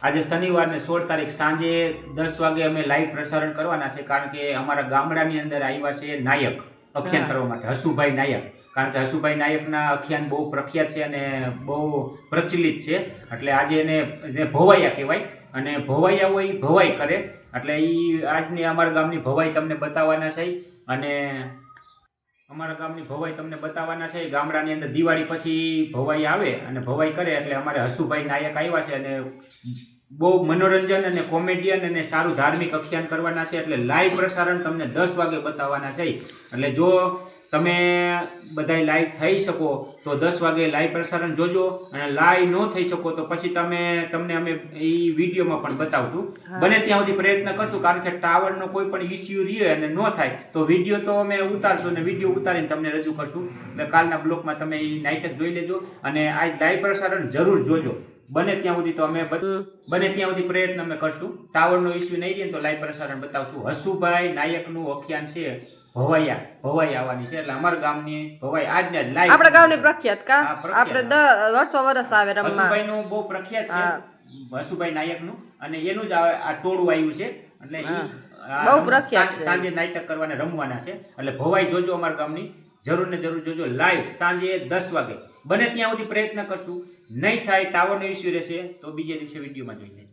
આજે શનિવારને 16 તારીખ સાંજે 10 વાગે અમે લાઈવ પ્રસારણ કરવાના છે, કારણ કે અમારા ગામડાની અંદર આવ્યા છે નાયક આખ્યાન કરવા માટે, હસુભાઈ નાયક. કારણ કે હસુભાઈ નાયકના આખ્યાન બહુ પ્રખ્યાત છે અને બહુ પ્રચલિત છે. એટલે આજે એને ભવાઈયા કહેવાય, અને ભવાઈયા હોય ભવાઈ કરે. એટલે એ આજની અમારા ગામની ભવાઈ તમને બતાવવાના છે. અને અમારા ગામની ભવાઈ તમને બતાવવાના છે. ગામડાની અંદર દિવાળી પછી ભવાઈ આવે અને ભવાઈ કરે, એટલે અમારે હસુભાઈ નાયક આવ્યા છે અને બહુ મનોરંજન અને કોમેડિયન અને સારું ધાર્મિક આખ્યાન કરવાના છે. એટલે લાઈવ પ્રસારણ તમને 10 વાગે બતાવવાના છે. એટલે જો તમે બધાય લાઈવ થઈ શકો તો 10 વાગે લાઈવ પ્રસારણ જોજો, અને લાઈવ ન થઈ શકો તો પછી તમને અમે એ વિડીયોમાં પણ બતાવશું. બને ત્યાં સુધી પ્રયત્ન કરશું, કારણ કે ટાવરનો કોઈ પણ ઇસ્યુ રહે અને ન થાય તો વિડીયો તો અમે ઉતારશું, અને વિડીયો ઉતારીને તમને રજૂ કરશું. એટલે કાલના બ્લોકમાં તમે એ નાટક જોઈ લેજો, અને આજ લાઈવ પ્રસારણ જરૂર જોજો. બને ત્યાં સુધી તો અમે બને ત્યાં સુધી પ્રયત્ન અમે કરશું. ટાવરનો ઇસ્યુ નહીં રહે તો લાઈવ પ્રસારણ બતાવશું. હસુભાઈ નાયકનું આખ્યાન છે ભવાઈ આવવાની છે. એટલે અમારા ગામની ભવાઈ આજના જ લાઈવ, આપણા ગામની પ્રખ્યાત કા આપણે વર્ષો વર્ષ આવે રમવા. હસુભાઈનું બહુ પ્રખ્યાત છે, હસુભાઈ નાયકનું, અને એનું જ આ ટોળું આવ્યું છે. એટલે બહુ પ્રખ્યાત છે. સાંજે નાટક કરવાને રમવાના છે. એટલે ભવાઈ જોજો અમારા ગામની, જરૂર ને જરૂર જોજો લાઈવ સાંજે 10 વાગે. બને ત્યાં સુધી પ્રયત્ન કરશું. નહીં થાય ટાવરનો ઇસ્યુ રહેશે તો બીજે દિવસે વિડીયોમાં જોઈ લેજો.